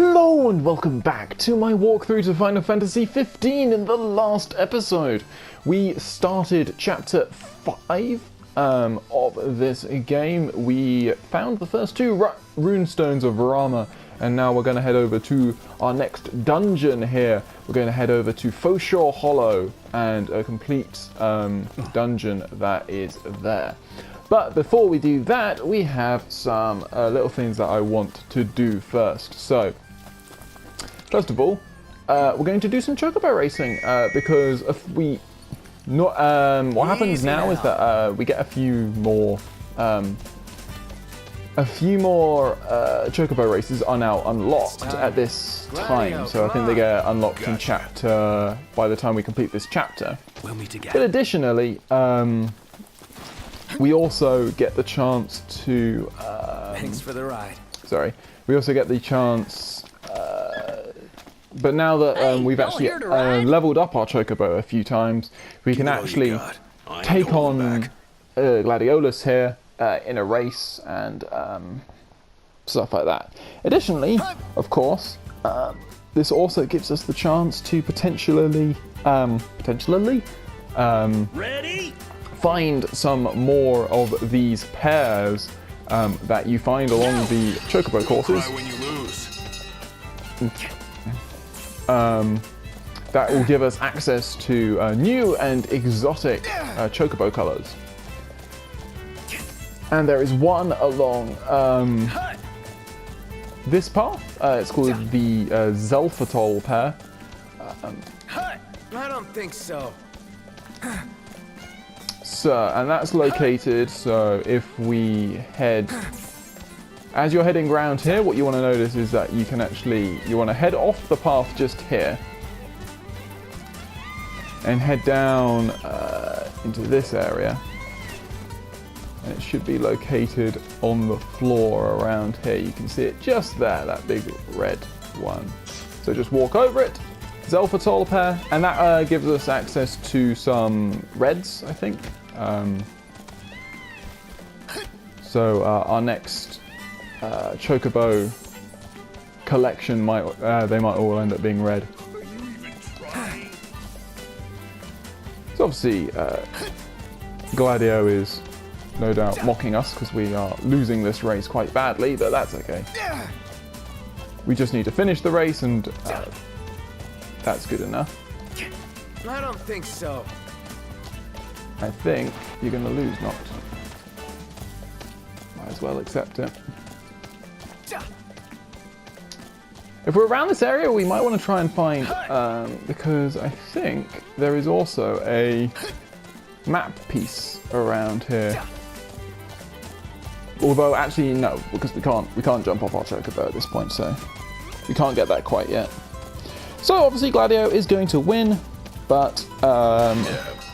Hello and welcome back to my walkthrough to Final Fantasy 15. In the last episode, we started chapter 5 of this game. We found the first two runestones of Ramuh, and now we're going to head over to our next dungeon here. We're going to head over to Foshaw Hollow and a complete dungeon that is there. But before we do that, we have some little things that I want to do first. So, first of all, we're going to do some Chocobo racing because if we what happens now is that we get a few more Chocobo races are now unlocked at this time. So I think they get unlocked in chapter by the time we complete this chapter. We'll meet again. But additionally, we also get the chance to... Thanks for the ride. Sorry. We also get the chance... but now that we've actually leveled up our Chocobo a few times, we can actually take on Gladiolus here in a race and stuff like that. Additionally, of course, this also gives us the chance to potentially Ready? find some more of these pairs that you find along the Chocobo courses. When you lose. That will give us access to new and exotic Chocobo colors. And there is one along this path. It's called the Xelphatol pair. I don't think so. And that's located, so if we head, as you're heading around here, what you want to notice is that you can actually, you want to head off the path just here and head down into this area, and it should be located on the floor around here. You can see it just there, that big red one. So just walk over it. Xelphatol pair, and that gives us access to some reds, I think. So our next Chocobo collection might they might all end up being red. So obviously Gladio is no doubt mocking us because we are losing this race quite badly, but that's okay. We just need to finish the race and that's good enough. I don't think so. I think you're going to lose, not. Might as well accept it. If we're around this area, we might want to try and find, because I think there is also a map piece around here. Although actually no, because we can't jump off our Chocobo at this point, so we can't get that quite yet. So obviously Gladio is going to win, but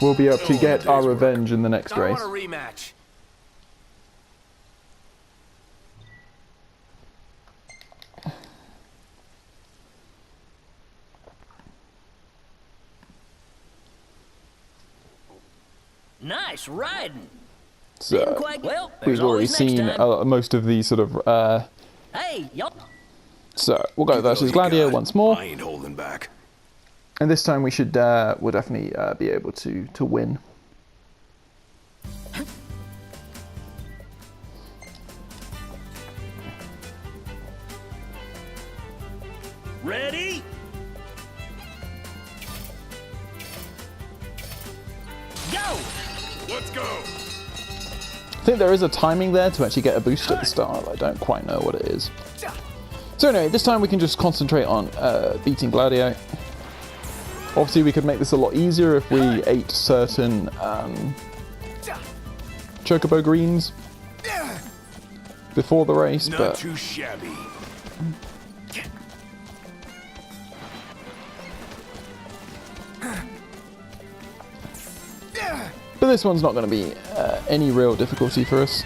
we'll be able to get our revenge in the next race. I want a rematch. Nice riding. So Well, we've already seen most of these sort of. Hey, yup. So we'll go versus Gladio once more. I ain't holding back. And this time we should, we'll definitely be able to win. Ready? Go! Let's go. I think there is a timing there to actually get a boost at the start. I don't quite know what it is. So anyway, this time we can just concentrate on beating Gladio. Obviously, we could make this a lot easier if we ate certain Chocobo greens before the race, Not but too shabby. this one's not going to be any real difficulty for us.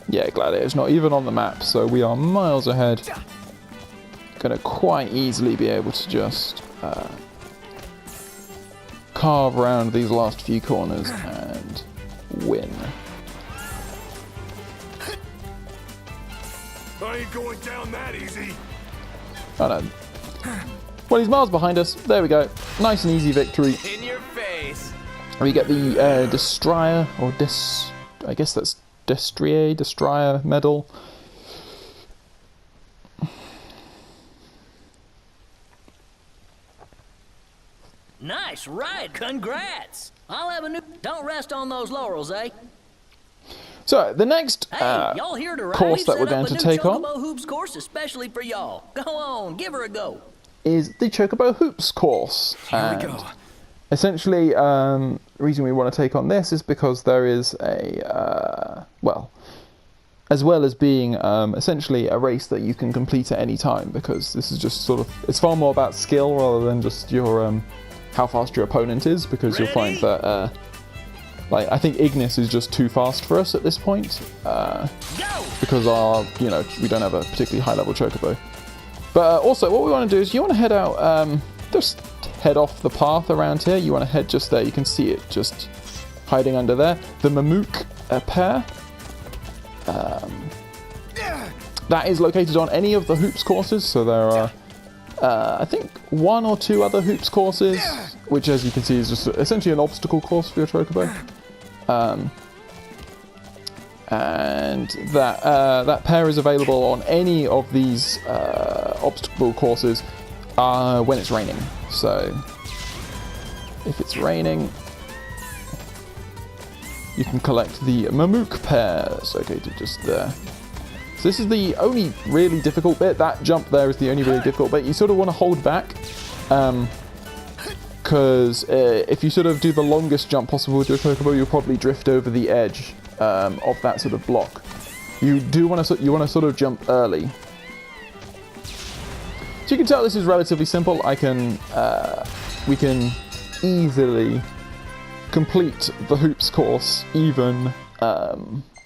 Yeah, Gladiator's not even on the map, so we are miles ahead. Gonna quite easily be able to just carve around these last few corners and win. I ain't going down that easy. Oh no. Well, he's miles behind us. There we go. Nice and easy victory. In your face. We get the Destrier, or I guess that's Destrier medal. Nice ride. Congrats. I'll have a new... Don't rest on those laurels, eh? So, the next Hey, y'all here to ride? course We've that set we're up going a to new take on Chocobo hoops course especially for y'all. Go on, give her a go. is the Chocobo Hoops course. Here we go. Essentially, the reason we want to take on this is because there is a, well, as well as being essentially a race that you can complete at any time, because this is just sort of, it's far more about skill rather than just your, how fast your opponent is, because you'll find that, like, I think Ignis is just too fast for us at this point, because our, you know, we don't have a particularly high level Chocobo. But also, what we want to do is you want to head out, just head off the path around here. You want to head just there. You can see it just hiding under there. The Mamook Pear. That is located on any of the hoops courses. So there are, I think, 1 or 2 other hoops courses, which, as you can see, is just essentially an obstacle course for your Chocobo. And that pair is available on any of these obstacle courses when it's raining. So if it's raining, you can collect the Mamook Pear that's located just there. So this is the only really difficult bit. That jump there is the only really difficult bit. You sort of want to hold back, because if you sort of do the longest jump possible with your Chocobo, you'll probably drift over the edge of that sort of block. You do want to sort of jump early. So you can tell this is relatively simple. We can easily complete the hoops course even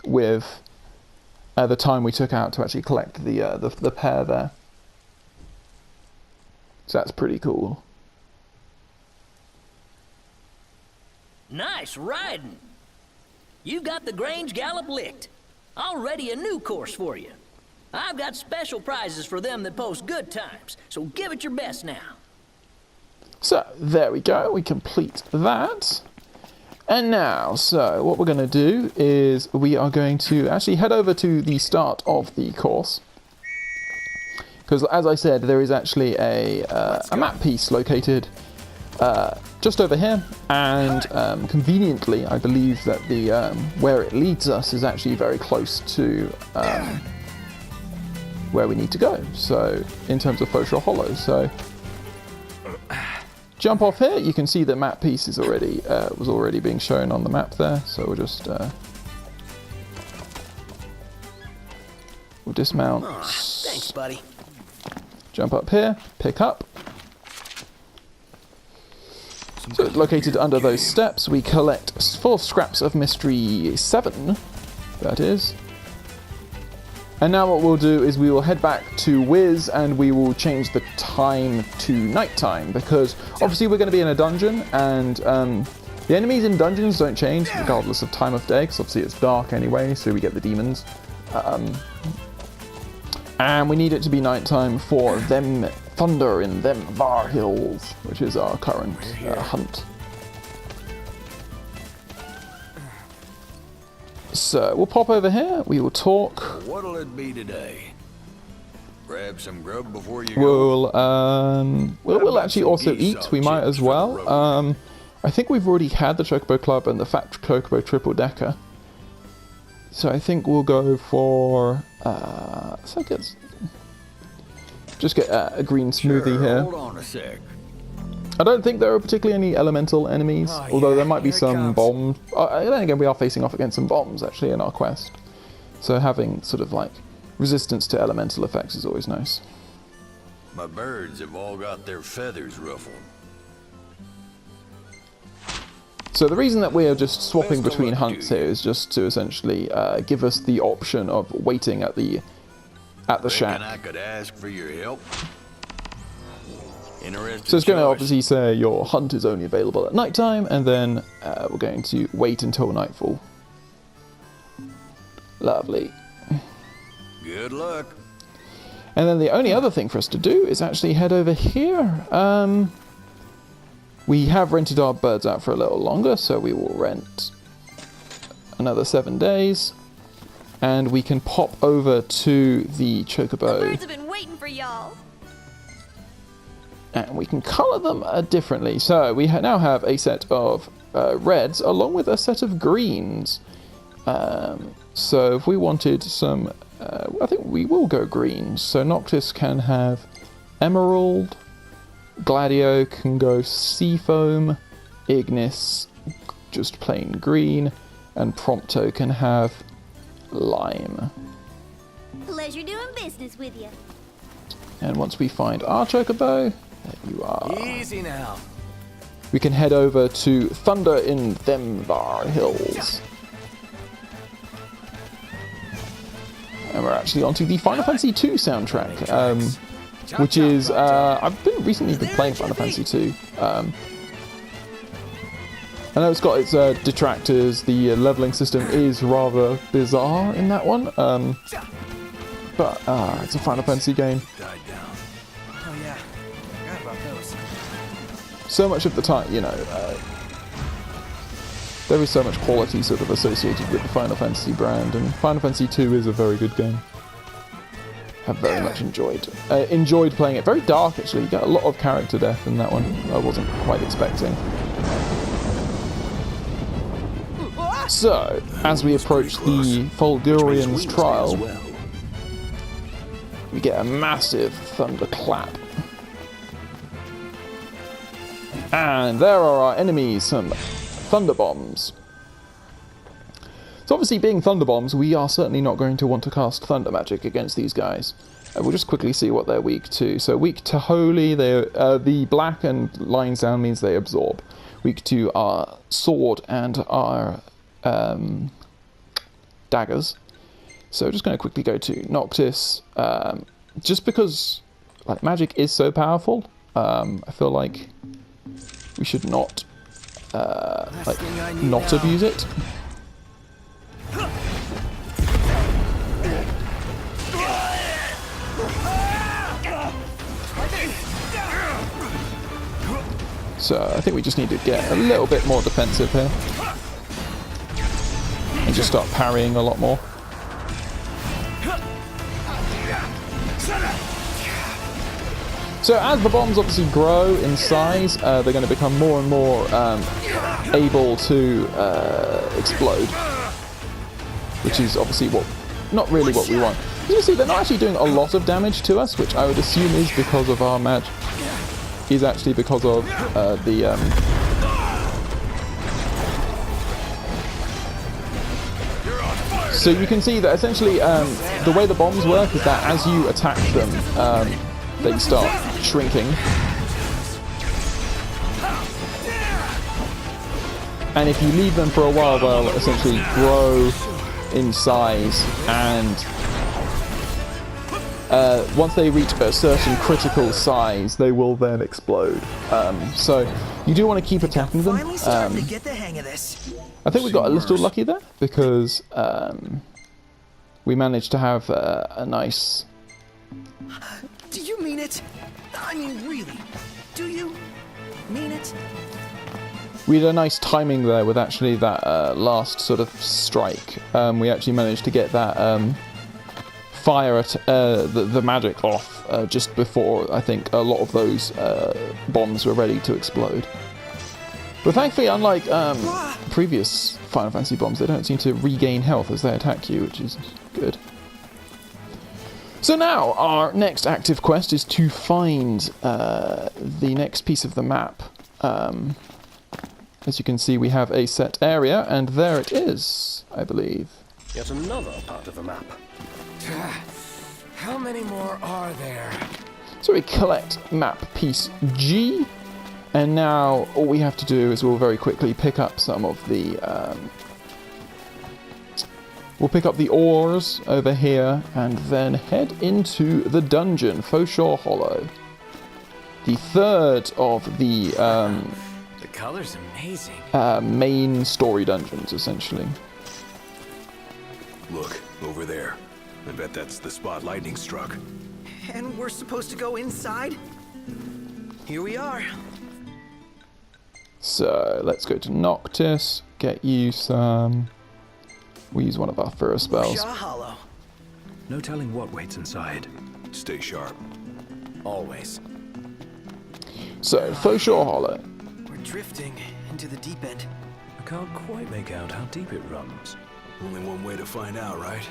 with the time we took out to actually collect the pair there. So that's pretty cool. Nice riding. You've got the Grange Gallop licked. Already a new course for you. I've got special prizes for them that post good times, so give it your best now. So, there we go, we complete that. And now, so what we're going to do is we are going to actually head over to the start of the course. Because, as I said, there is actually a map piece located just over here, and conveniently, I believe that the where it leads us is actually very close to where we need to go. So, in terms of Fossil Hollow, so jump off here. You can see the map piece is already was already being shown on the map there. So we'll just we'll dismount. Thanks, buddy. Jump up here, pick up. So it's located under those steps. We collect 4 scraps of Mystery 7, that is. And now what we'll do is we will head back to Wiz and we will change the time to nighttime, because obviously we're going to be in a dungeon, and the enemies in dungeons don't change regardless of time of day, because obviously it's dark anyway, so we get the demons. And we need it to be nighttime for them thunder in them Thar hills, which is our current hunt. So we'll pop over here, we will talk. What'll it be today? Grab some grub before you go. We'll actually also eat, we might as well. I think we've already had the Chocobo Club and the Fat Chocobo Triple Decker. So I think we'll go for, so just get a green smoothie here. Hold on a sec. I don't think there are particularly any elemental enemies, although there might be some bombs. Then again, we are facing off against some bombs actually in our quest. So having sort of like resistance to elemental effects is always nice. My birds have all got their feathers ruffled. So the reason that we are just swapping between hunts here is just to essentially give us the option of waiting at the shack. I could ask for your help. So it's going to obviously say your hunt is only available at nighttime, and then we're going to wait until nightfall. Lovely. Good luck. And then the only other thing for us to do is actually head over here. We have rented our birds out for a little longer, so we will rent another 7 days. And we can pop over to the Chocobo. The birds have been waiting for y'all. And we can colour them differently. So we now have a set of reds along with a set of greens. So if we wanted some, I think we will go green. So Noctis can have emerald, Gladio can go Seafoam, Ignis just plain green, and Prompto can have lime. Pleasure doing business with you. And once we find our Chocobo, there you are. Easy now. We can head over to Thunder in them thar hills. And we're actually onto the Final Fantasy II soundtrack, which is, I've recently been playing Final Fantasy II. I know it's got its detractors, the leveling system is rather bizarre in that one, but it's a Final Fantasy game. Oh yeah, forgot about those. So much of the time, you know, there is so much quality sort of associated with the Final Fantasy brand, and Final Fantasy II is a very good game. Have very much enjoyed playing it. Very dark, actually. You get a lot of character death in that one. I wasn't quite expecting. So, as we approach the Fulgurian's trial, we get a massive thunderclap. And there are our enemies, some thunder bombs. So obviously, being thunder bombs, we are certainly not going to want to cast thunder magic against these guys. We'll just quickly see what they're weak to. So weak to holy, the black and lines down means they absorb. Weak to our sword and our daggers. So we're just going to quickly go to Noctis. Just because like magic is so powerful, I feel like we should not not abuse it. So I think we just need to get a little bit more defensive here and just start parrying a lot more. So as the bombs obviously grow in size, they're going to become more and more able to explode, which is obviously not really what we want. As you can see, they're not actually doing a lot of damage to us, which I would assume is because of our magic. Is actually because of the So you can see that essentially the way the bombs work is that as you attack them, they start shrinking. And if you leave them for a while, they'll essentially grow in size, and once they reach a certain critical size, they will then explode. So you do want to keep attacking them. Finally starting to get the hang of this. I think we got a little lucky there because we managed to have a nice. Do you mean it? I mean, really? Do you mean it? We had a nice timing there with actually that last sort of strike. We actually managed to get that fire at the magic off just before I think a lot of those bombs were ready to explode. But thankfully, unlike previous Final Fantasy bombs, they don't seem to regain health as they attack you, which is good. So now, our next active quest is to find the next piece of the map. As you can see, we have a set area, and there it is, I believe. Yet another part of the map. How many more are there? So we collect map piece G, And now all we have to do is we'll very quickly pick up some of the we'll pick up the ores over here and then head into the dungeon, Foshaw Hollow. The third of the color's amazing. main story dungeons, essentially. Look, over there. I bet that's the spot lightning struck. And we're supposed to go inside? Here we are. So let's go to Noctis, get you some. We'll use one of our Furrow spells. Shaw Hollow. No telling what waits inside. Stay sharp. Always. So, Foshaw Hollow. We're drifting into the deep end. I can't quite make out how deep it runs. Only one way to find out, right?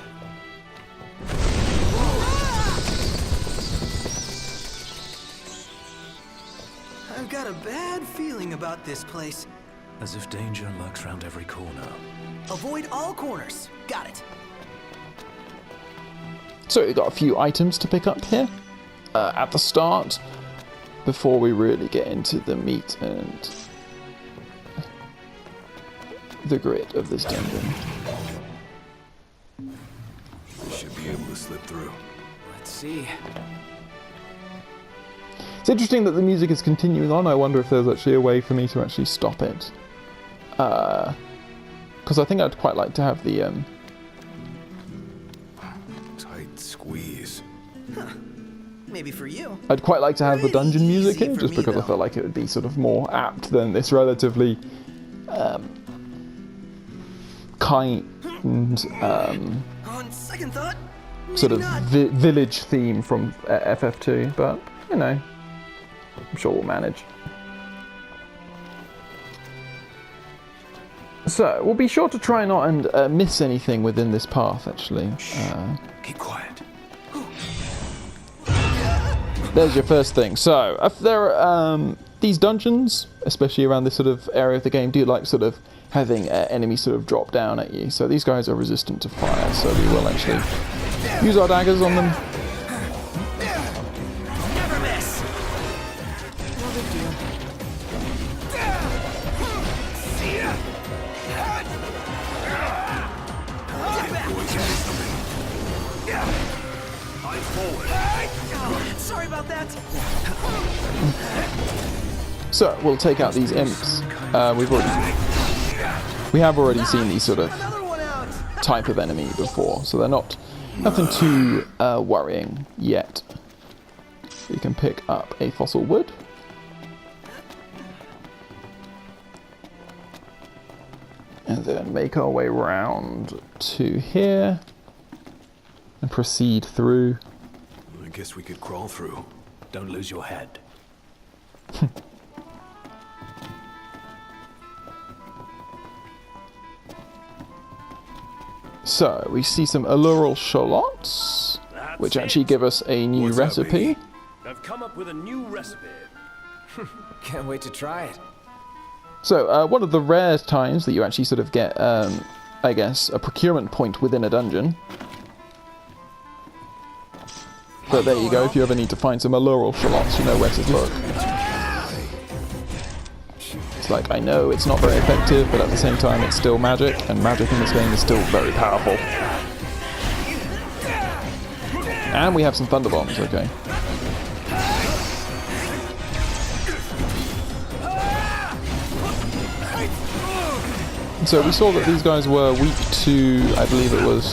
I've got a bad feeling about this place. As if danger lurks round every corner. Avoid all corners. Got it. So we've got a few items to pick up here at the start before we really get into the meat and the grit of this dungeon. We should be able to slip through. Let's see. It's interesting that the music is continuing on. I wonder if there's actually a way for me to actually stop it. Because I think I'd quite like to have the... Tight squeeze. Maybe for you. I'd quite like to have the Pretty dungeon music easy here, for just me, because I though. felt like it would be sort of more apt than this relatively kind On second thought, sort of maybe not. village theme from FF2, but, you know, I'm sure we'll manage. So, we'll be sure to try not and miss anything within this path, actually. Keep quiet. There's your first thing. So, if there are these dungeons, especially around this sort of area of the game, do like sort of having enemies sort of drop down at you. So these guys are resistant to fire, so we will actually use our daggers on them. Never miss. No big deal. Sorry about that. So we'll take out these imps. We have already seen these sort of Another one out. type of enemy before, so they're nothing too worrying yet. We can pick up a fossil wood. And then make our way round to here and proceed through. I guess we could crawl through. Don't lose your head. So, we see some Allural Shallots, which actually give us a new What's up, recipe. baby? I've come up with a new recipe. Can't wait to try it. So, one of the rare times that you actually sort of get, I guess, a procurement point within a dungeon. But there you go, if you ever need to find some Allural Shallots, you know where to look. It's like, I know it's not very effective, but at the same time it's still magic, and magic in this game is still very powerful. And we have some Thunder Bombs, okay. So we saw that these guys were weak to, I believe it was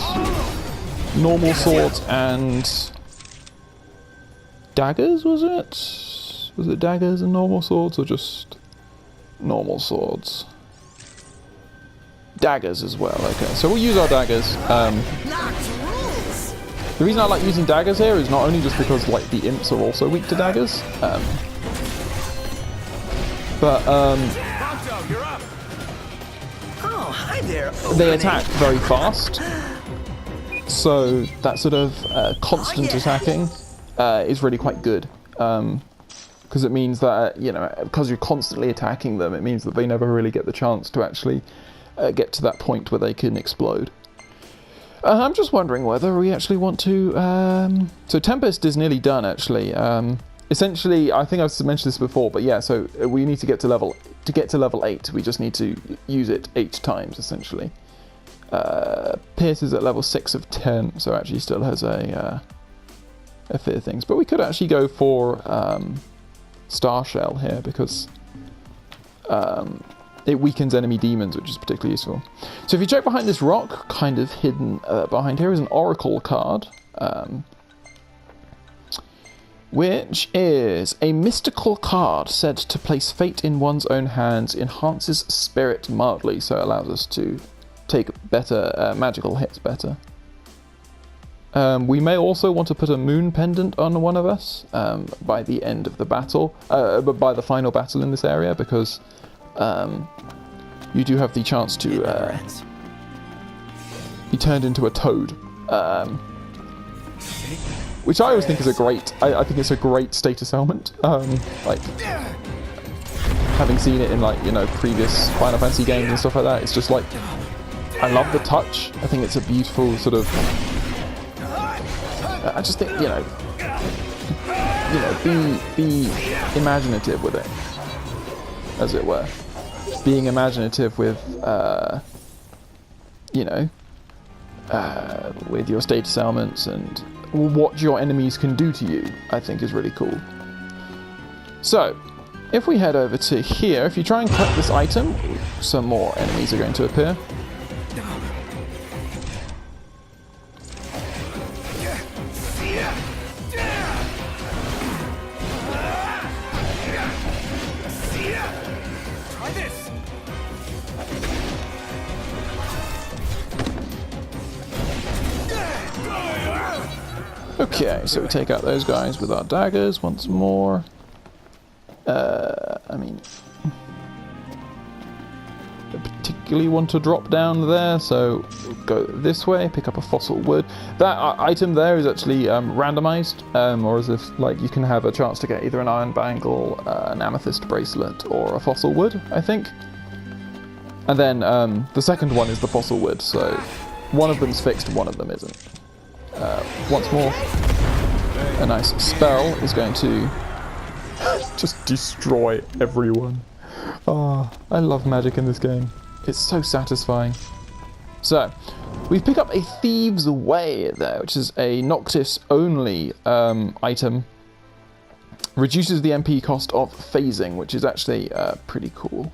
normal swords and daggers, was it? Was it daggers and normal swords, or just normal swords? Daggers as well, okay. So we'll use our daggers. The reason I like using daggers here is not only just because like the imps are also weak to daggers, but Prompto, you're up. Oh, hi there. they attack very fast. So that sort of constant attacking is really quite good. Because it means that, you know, because you're constantly attacking them, it means that they never really get the chance to actually get to that point where they can explode. I'm just wondering whether we actually want to... So Tempest is nearly done, actually. essentially, I think I've mentioned this before, but yeah, so we need to get to level 8. We just need to use it 8 times essentially. Pierce is at level 6 of 10, so actually still has a fear of things. But we could actually go for Starshell here because it weakens enemy demons, which is particularly useful. So if you check behind this rock, kind of hidden behind here is an Oracle card. Which is a mystical card said to place fate in one's own hands, enhances spirit mildly, so it allows us to take better magical hits better. We may also want to put a moon pendant on one of us by the end of the battle, by the final battle in this area, because you do have the chance to be turned into a toad. Which I always think is a great, I think it's a great status element. Like, having seen it in like, you know, previous Final Fantasy games and stuff like that, it's just like, I love the touch. I think it's a beautiful sort of, I just think, be imaginative with it, as it were. Being imaginative with, with your status elements and what your enemies can do to you, I think is really cool. So, if we head over to here, if you try and collect this item, some more enemies are going to appear. Okay, so we take out those guys with our daggers once more. I mean, I particularly want to drop down there, so we'll go this way, pick up a fossil wood. That item there is actually randomized, or as if like you can have a chance to get either an iron bangle, an amethyst bracelet, or a fossil wood, I think. And then the second one is the fossil wood, so one of them's fixed, one of them isn't. Once more, a nice spell is going to just destroy everyone. Oh, I love magic in this game. It's so satisfying. So, we've picked up a Thieves' Way there, which is a Noctis only item. Reduces the MP cost of phasing, which is actually pretty cool.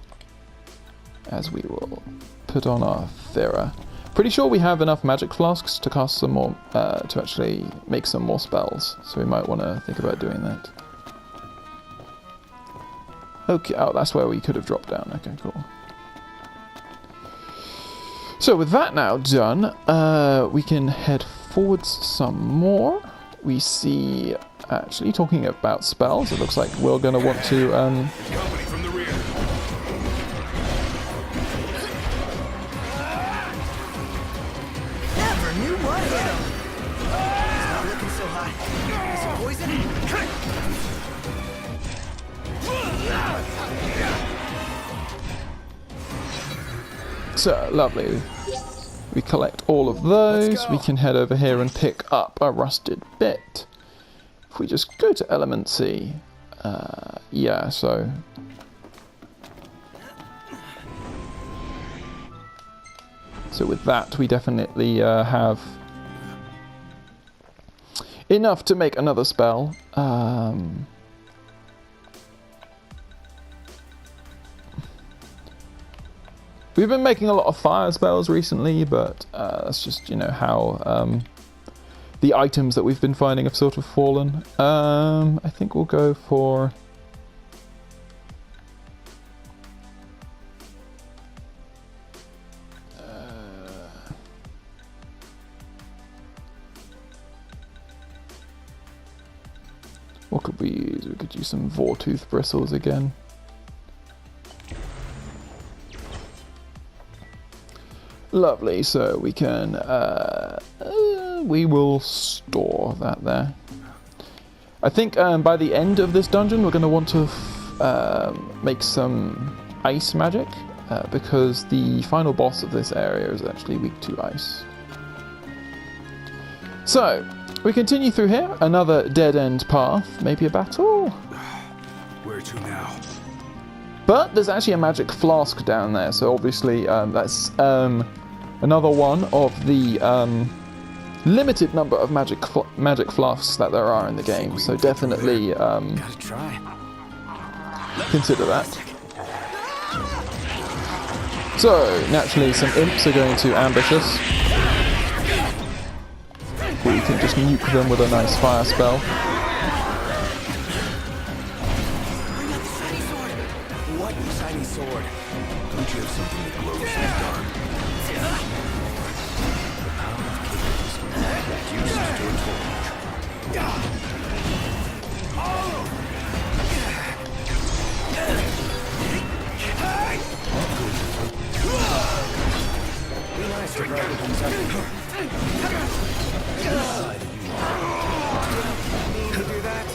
As we will put on our Thera. Pretty sure we have enough magic flasks to cast some more, to actually make some more spells. So we might want to think about doing that. Okay, oh, that's where we could have dropped down. Okay, cool. So with that now done, we can head forwards some more. We see, actually, talking about spells, it looks like we're going to want to... Company from the rear. Never knew what hit him. He's not looking so hot. Is it poison? So, lovely. We collect all of those. We can head over here and pick up a rusted bit. If we just go to Element C. Yeah, so... So with that, we definitely have enough to make another spell. We've been making a lot of fire spells recently, but that's just, you know, how the items that we've been finding have sort of fallen. I think we'll go for... what could we use? We could use some Vortooth bristles again. Lovely, so we can, we will store that there. I think by the end of this dungeon we're going to want to make some ice magic, because the final boss of this area is actually weak to ice. So, We continue through here, another dead-end path, maybe a battle? Where to now? But there's actually a magic flask down there, so obviously that's another one of the limited number of magic flasks that there are in the game, so definitely Gotta try. consider that. So, naturally some imps are going to ambush us. We can just nuke them with a nice fire spell. What shiny sword? Don't you have something that glows in the dark? Uses to a torch. Be nice to brother themselves. Need to do that?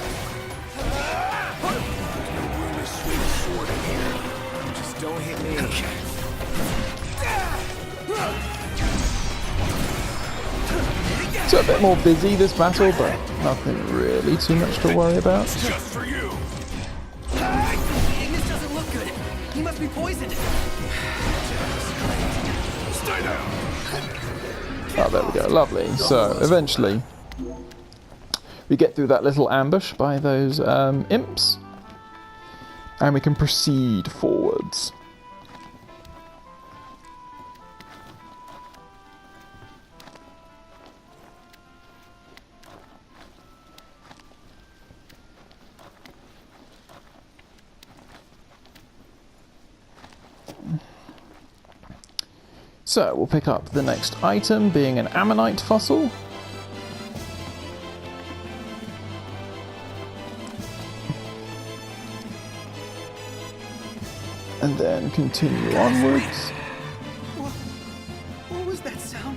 Really sweet sword in here. Just don't hit me. So a bit more busy this battle, but nothing really too much to worry about. Just for you. Ignis doesn't look good. He must be poisoned. Stay down. Oh, there we go, lovely. So, eventually, we get through that little ambush by those imps, and we can proceed forwards. So, we'll pick up the next item, being an ammonite fossil. And then continue onwards. What was that sound?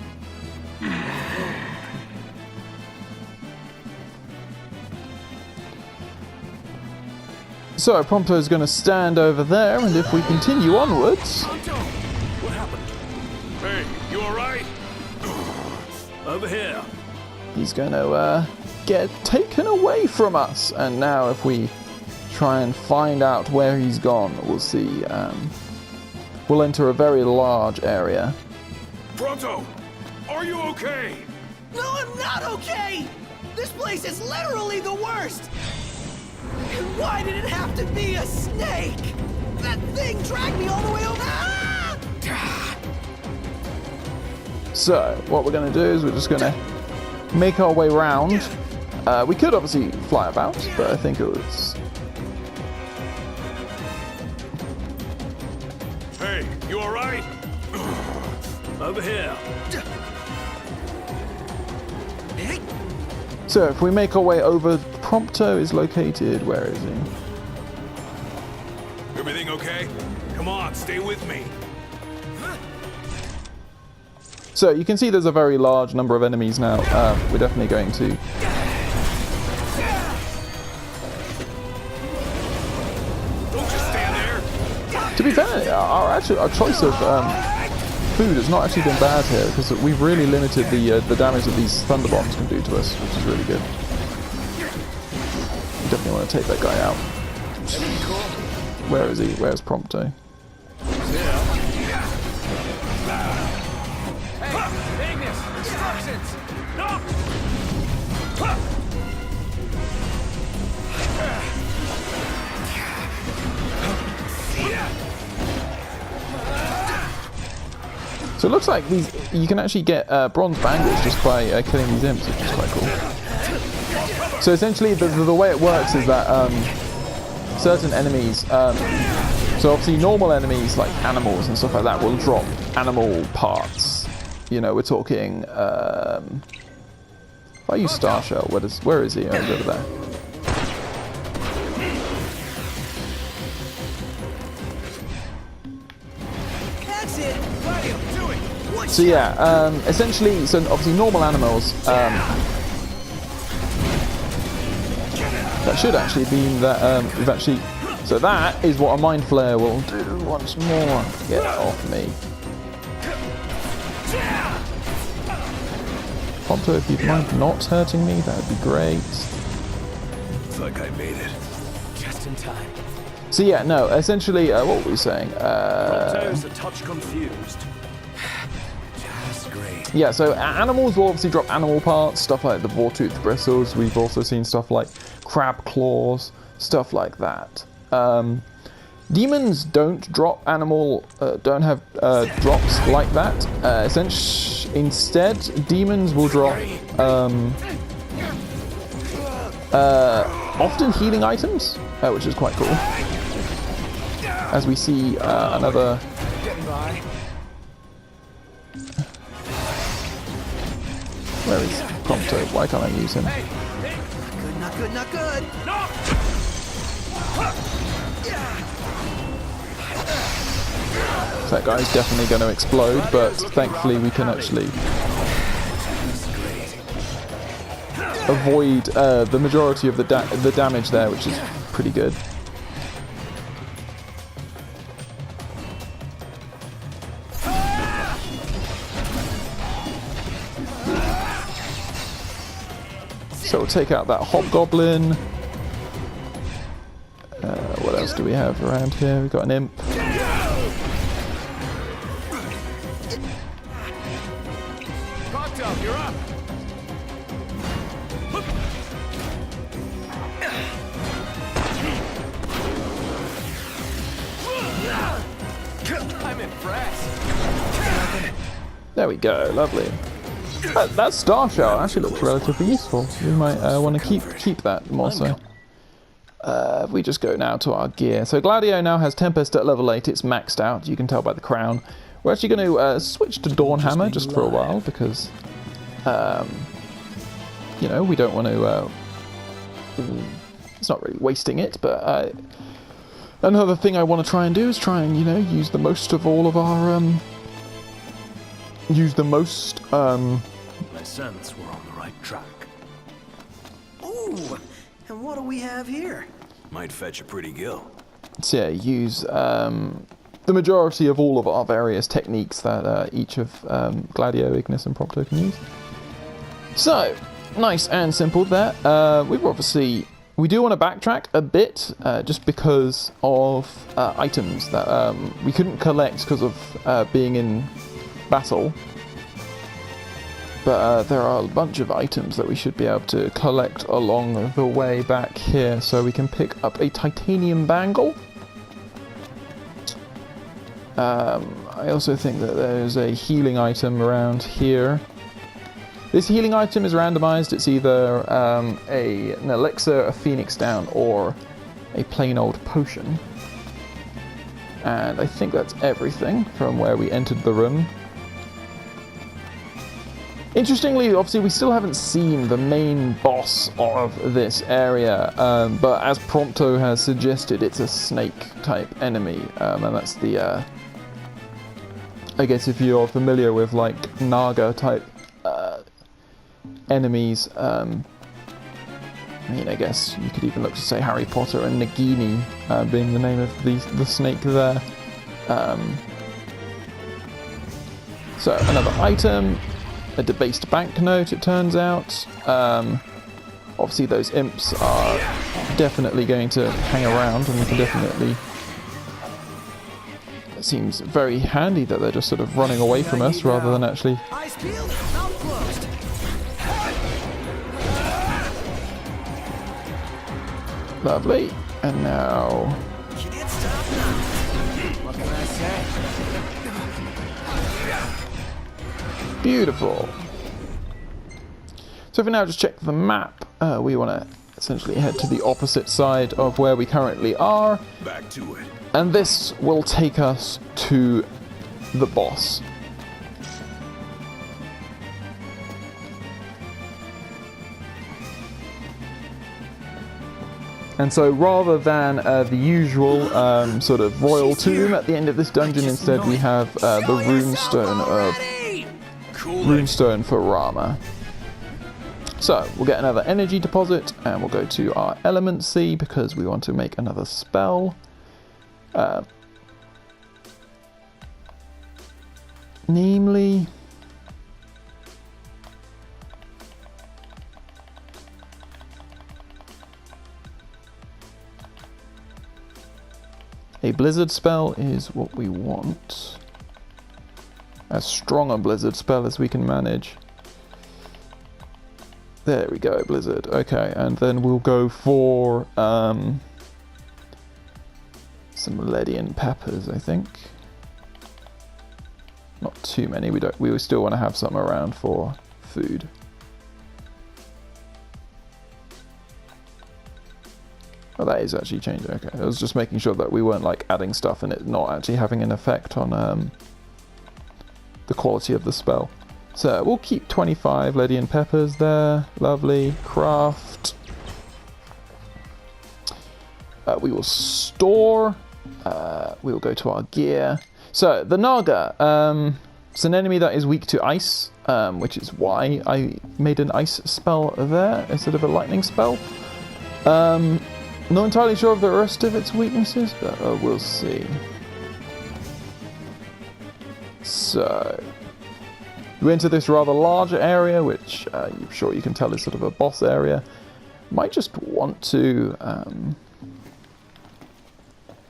So, Prompto is going to stand over there, and if we continue onwards... What happened? Hey, you alright? Over here. he's going to get taken away from us. And now if we try and find out where he's gone, we'll see. We'll enter a very large area. Prompto, are you okay? No, I'm not okay! This place is literally the worst! And why did it have to be a snake? That thing dragged me all the way over. Ah! So, what we're going to do is we're just going to make our way round. We could obviously fly about, but I think it was... Hey, you alright? Over here. So, if we make our way over, Prompto is located. Where is he? Everything okay? Come on, stay with me. So, you can see there's a very large number of enemies now. We're definitely going to... Don't just stand there. To be fair, our choice of food has not actually been bad here, because we've really limited the damage that these thunder bombs can do to us, which is really good. We definitely want to take that guy out. Where is he? Where's Prompto? Ignis! Instructions! No! So it looks like these you can actually get bronze bangles just by killing these imps, which is quite cool. So essentially, the way it works is that certain enemies, so obviously normal enemies like animals and stuff like that will drop animal parts. You know, we're talking. If I use Starshell, where is he? Oh, he's over there. That's it! Gladio, do it! One So yeah, essentially, so obviously normal animals. That should actually mean that we've actually. So that is what a mind flare will do once more. Get off me. Prompto, if you'd mind not hurting me, that would be great. Looks like I made it. Just in time. So yeah, no, essentially, what were we saying? Prompto's a touch confused. That's great. Yeah, so animals will obviously drop animal parts, stuff like the Vortooth bristles. We've also seen stuff like crab claws, stuff like that. Demons don't drop animal, don't have drops like that. Instead, demons will drop often healing items, which is quite cool. As we see another. Getting by. Where is Prompto? Why can't I use him? Good, not good, not good. That guy's definitely going to explode, but thankfully we can actually avoid the majority of the damage there, which is pretty good. So we'll take out that Hobgoblin. What else do we have around here? We've got an imp. Prompto, you're up. I'm impressed. There we go, lovely. That Starshell actually looks relatively useful. We might want to keep that more so. If we just go now to our gear. So Gladio now has Tempest at level 8, it's maxed out, you can tell by the crown. We're actually going to switch to Dawnhammer just for a while because, you know, we don't want to, it's not really wasting it, but another thing I want to try and do is try and, you know, use the most of all of our, I sense we're on the right track. Ooh, and what do we have here? Might fetch a pretty gill. so yeah, use the majority of all of our various techniques that each of Gladio, Ignis and Prompto can use. So, nice and simple there. We do want to backtrack a bit, just because of items that we couldn't collect because of being in battle. But there are a bunch of items that we should be able to collect along the way back here. So we can pick up a titanium bangle. I also think that there's a healing item around here. This healing item is randomized. It's either an elixir, a phoenix down, or a plain old potion. And I think that's everything from where we entered the room. Interestingly, obviously, we still haven't seen the main boss of this area, but as Prompto has suggested, it's a snake-type enemy, and that's the, I guess if you're familiar with, like, Naga-type enemies, I mean, I guess you could even look to say Harry Potter and Nagini being the name of the snake there. So, another item. A debased banknote, it turns out. Obviously those imps are definitely going to hang around, and we can definitely... It seems very handy that they're just sort of running away from us rather than actually... Eyes peeled, mouth closed. Lovely. And now... Can't stop now. What can I say? Beautiful. So if we now just check the map, we want to essentially head to the opposite side of where we currently are. Back to it. And this will take us to the boss. And so rather than the usual sort of royal tomb at the end of this dungeon, instead we have the runestone for Ramuh. So we'll get another energy deposit and we'll go to our element C because we want to make another spell. blizzard spell is what we want. As strong a blizzard spell as we can manage. There we go, blizzard. Okay, and then we'll go for some Leadian peppers, I think. Not too many. We still want to have some around for food. Oh, that is actually changing. Okay, I was just making sure that we weren't like adding stuff and it not actually having an effect on the quality of the spell. So we'll keep 25 Leadian peppers there. Lovely. Craft. We will store. We will go to our gear. So the Naga. It's an enemy that is weak to ice, which is why I made an ice spell there instead of a lightning spell. Not entirely sure of the rest of its weaknesses, but we'll see. So, we enter this rather large area, which I'm sure you can tell is sort of a boss area. Might just want to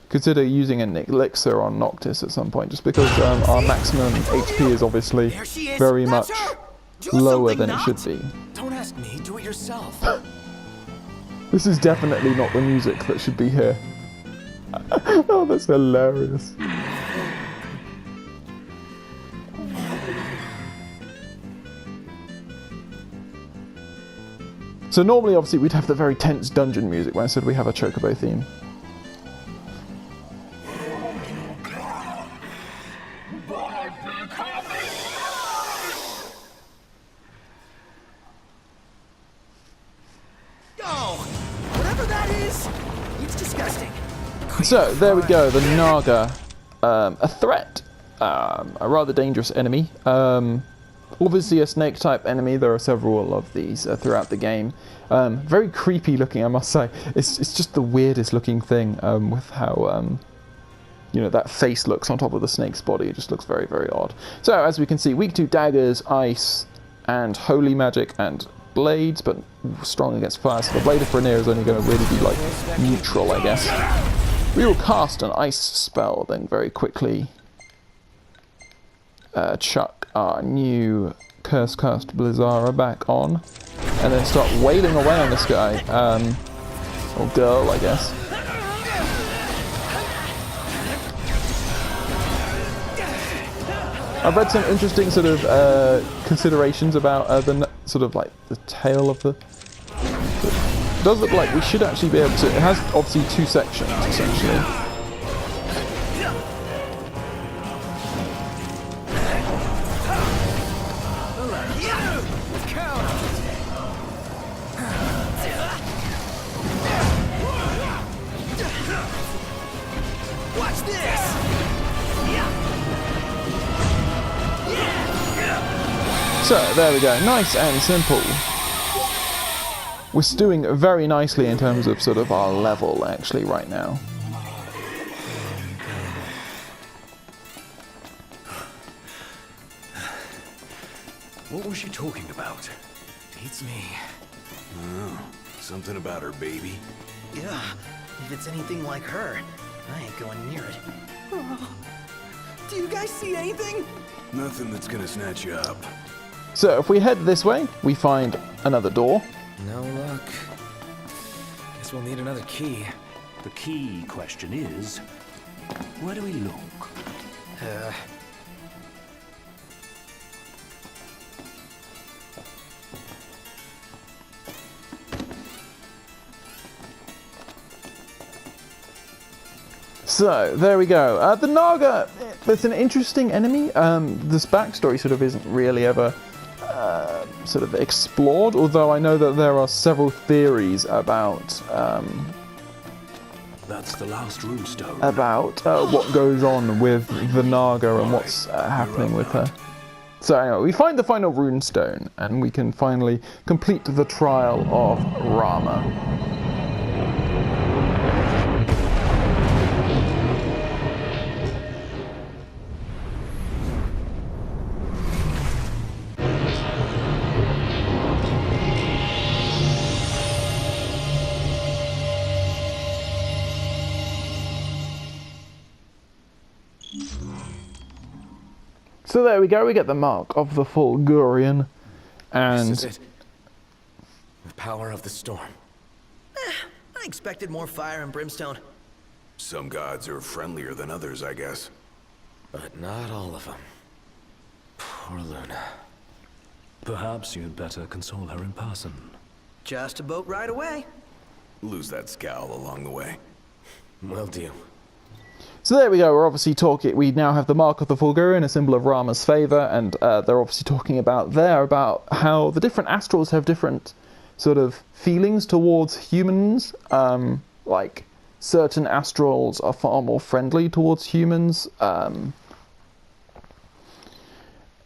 consider using an elixir on Noctis at some point, just because our maximum HP is obviously very much lower than it should be. Don't ask me, do it yourself. This is definitely not the music that should be here. Oh, that's hilarious. So normally, obviously, we'd have the very tense dungeon music, when I said we have a Chocobo theme. So, there we go, the Naga. A threat. A rather dangerous enemy. Obviously a snake-type enemy. There are several of these throughout the game. Very creepy looking, I must say. It's just the weirdest looking thing with how, you know, that face looks on top of the snake's body. It just looks very, very odd. So, as we can see, weak to daggers, ice, and holy magic, and blades, but strong against fire. So the Blade of Rainier is only going to really be, like, neutral, I guess. We will cast an ice spell, then very quickly chuck our new Curse Cast Blizzara back on, and then start wailing away on this guy, or girl, I guess. I've read some interesting sort of considerations about the sort of like the tail of the. It does look like we should actually be able to. It has obviously two sections essentially. Watch this. So there we go, nice and simple. We're doing very nicely in terms of sort of our level actually right now. What was she talking about? Beats me. Oh, something about her baby. Yeah, if it's anything like her, I ain't going near it. Oh. Do you guys see anything? Nothing that's gonna snatch you up. So if we head this way, we find another door. No luck. Guess we'll need another key. The key question is, where do we look? So, there we go. The Naga, it's an interesting enemy. This backstory sort of isn't really ever sort of explored, although I know that there are several theories about That's the last runestone. about what goes on with the Naga and what's happening with her. So anyway, we find the final runestone, and we can finally complete the trial of Ramuh. So there we go, we get the mark of the Fulgurian, and This is it. The power of the storm. I expected more fire and brimstone. Some gods are friendlier than others, I guess. But not all of them. Poor Luna. Perhaps you'd better console her in person. Just a boat ride away. Lose that scowl along the way. Will do. so there we go, we're obviously talking, we now have the mark of the Fulgurian, a symbol of Rama's favour, and they're obviously talking about how the different astrals have different sort of feelings towards humans, like certain astrals are far more friendly towards humans,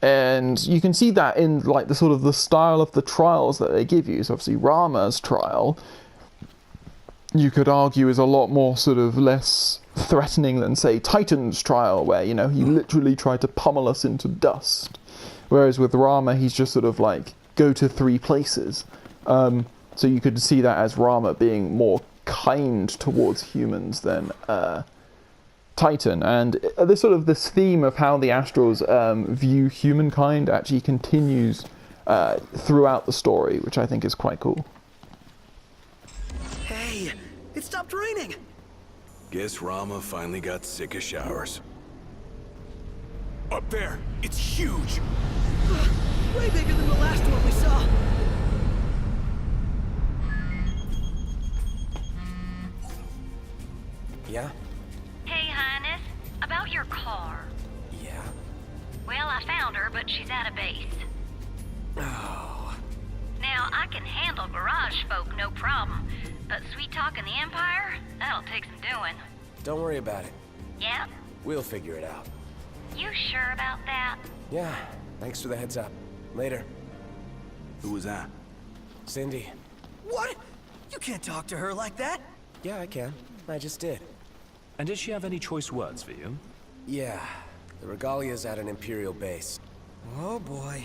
and you can see that in like the sort of the style of the trials that they give you. So obviously Rama's trial, you could argue, is a lot more sort of less threatening than, say, Titan's trial, where, you know, he literally tried to pummel us into dust. Whereas with Rama, he's just sort of like, go to 3 places. So you could see that as Rama being more kind towards humans than Titan. And this theme of how the Astrals view humankind actually continues throughout the story, which I think is quite cool. Hey, it stopped raining. Guess Rama finally got sick of showers. Up there! It's huge! Way bigger than the last one we saw. Yeah? Hey, Highness. About your car. Yeah. Well, I found her, but she's out of base. Oh. Now, I can handle garage folk, no problem. But sweet-talking the Empire? That'll take some doing. Don't worry about it. Yeah? We'll figure it out. You sure about that? Yeah. Thanks for the heads up. Later. Who was that? Cindy. What? You can't talk to her like that. Yeah, I can. I just did. And did she have any choice words for you? Yeah. The Regalia's at an Imperial base. Oh boy.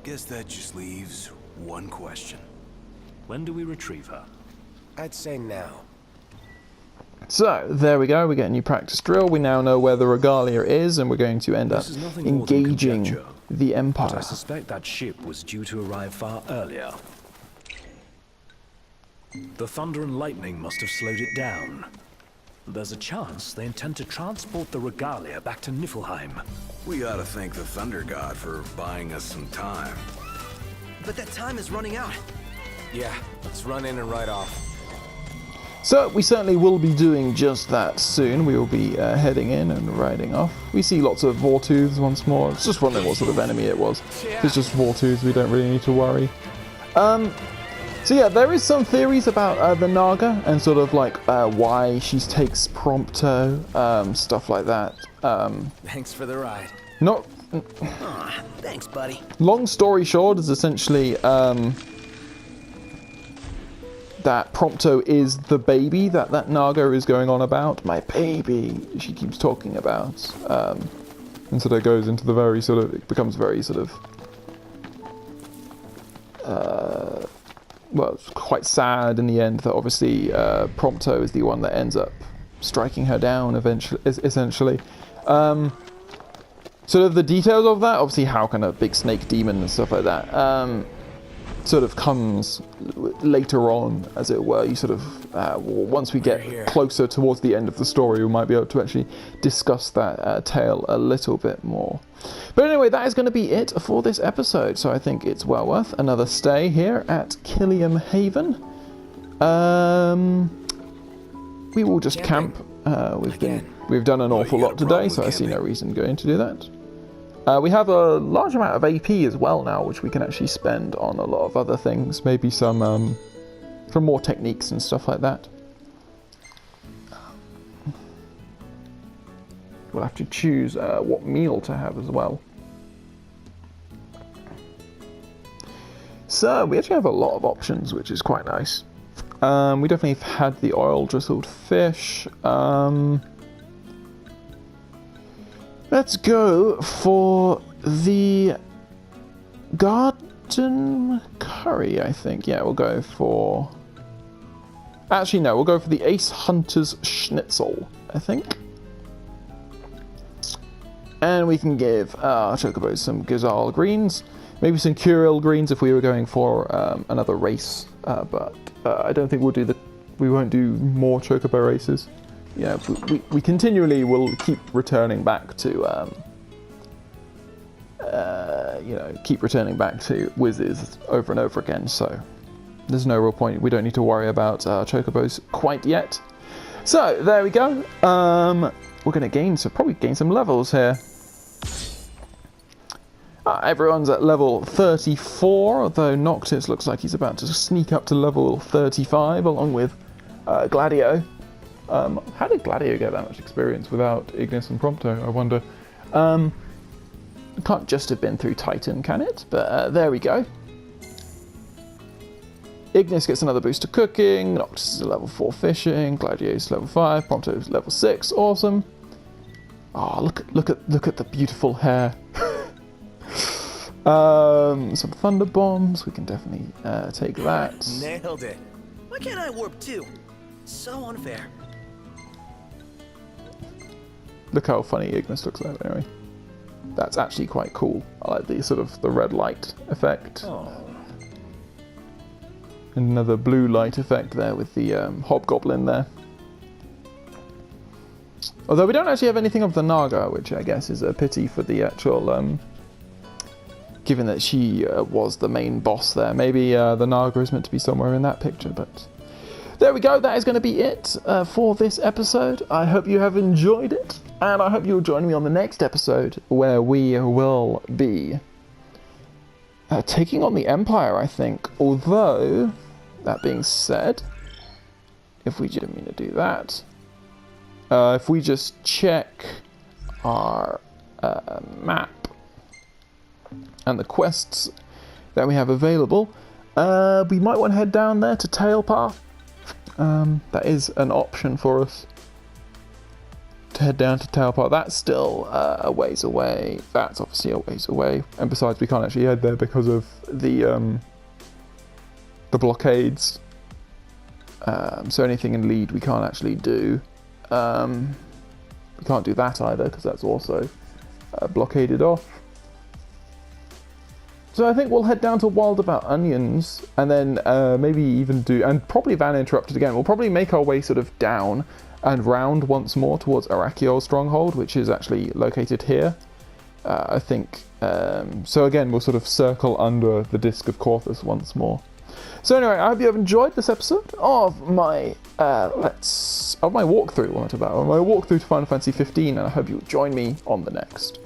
Guess that just leaves one question. When do we retrieve her? I'd say now. So, there we go, we get a new practice drill. We now know where the Regalia is, and we're going to end up This is nothing more than engaging conjecture, the but I Empire. suspect that ship was due to arrive far earlier. The thunder and lightning must have slowed it down. There's a chance they intend to transport the Regalia back to Niflheim. We ought to thank the Thunder God for buying us some time. But that time is running out. Yeah, let's run in and ride off. So, we certainly will be doing just that soon. We will be heading in and riding off. We see lots of Vortooths once more. It's just wondering what sort of enemy it was. If it's just Vortooths, we don't really need to worry. So yeah, there is some theories about the Naga and sort of like why she takes Prompto, stuff like that. Thanks for the ride. Not Aw, thanks, buddy. long story short is essentially that Prompto is the baby that Naga is going on about. My baby, she keeps talking about, and sort of goes into the very sort of, it becomes very sort of. Well, it's quite sad in the end that obviously Prompto is the one that ends up striking her down eventually, essentially. Sort of the details of that, obviously how kind of big snake demon and stuff like that, sort of comes later on, as it were. You sort of, once we get closer towards the end of the story, we might be able to actually discuss that tale a little bit more. But anyway, that is going to be it for this episode, so I think it's well worth another stay here at Killiam Haven. We will just camp. We've done an awful lot today, so I see no reason going to do that. We have a large amount of AP as well now, which we can actually spend on a lot of other things. Maybe some more techniques and stuff like that. We'll have to choose what meal to have as well. So we actually have a lot of options, which is quite nice. We definitely have had the oil drizzled fish. Let's go for the garden curry, I think. Yeah, we'll go for... Actually, no, we'll go for the Ace Hunter's Schnitzel, I think. And we can give our Chocobos some Gazal greens. Maybe some Curil greens if we were going for another race. But I don't think we won't do more Chocobo races. Yeah, we continually will keep returning back to keep returning back to Wizzes over and over again, so there's no real point. We don't need to worry about Chocobos quite yet. So there we go. We're going to probably gain some levels here. Everyone's at level 34, although Noctis looks like he's about to sneak up to level 35 along with Gladio. How did Gladio get that much experience without Ignis and Prompto, I wonder? It can't just have been through Titan, can it? But there we go. Ignis gets another boost to cooking, Noctis is a level 4 fishing, Gladio's level 5, Prompto's level 6, awesome. Oh, look at the beautiful hair. Some thunder bombs, we can definitely take that. Nailed it. Why can't I warp too? So unfair. Look how funny Ignis looks like anyway. That's actually quite cool. I like the red light effect. Oh. And another blue light effect there with the Hobgoblin there. Although we don't actually have anything of the Naga, which I guess is a pity for the actual, given that she was the main boss there. Maybe the Naga is meant to be somewhere in that picture, but there we go. That is going to be it for this episode. I hope you have enjoyed it, and I hope you'll join me on the next episode where we will be taking on the Empire, I think. Although, that being said, if we didn't mean to do that, if we just check our map and the quests that we have available, we might want to head down there to Tailpath. That is an option for us to head down to Tailpath. That's still a ways away. That's obviously a ways away. And besides, we can't actually head there because of the blockades. So anything in lead we can't actually do. We can't do that either because that's also blockaded off. So I think we'll head down to Wild About Onions and then maybe even do, and probably Van Interrupted again. We'll probably make our way sort of down and round once more towards Arakiol's stronghold, which is actually located here, I think. So again, we'll sort of circle under the Disc of Corthus once more. So anyway, I hope you have enjoyed this episode of my walkthrough. My walkthrough to Final Fantasy 15, and I hope you'll join me on the next.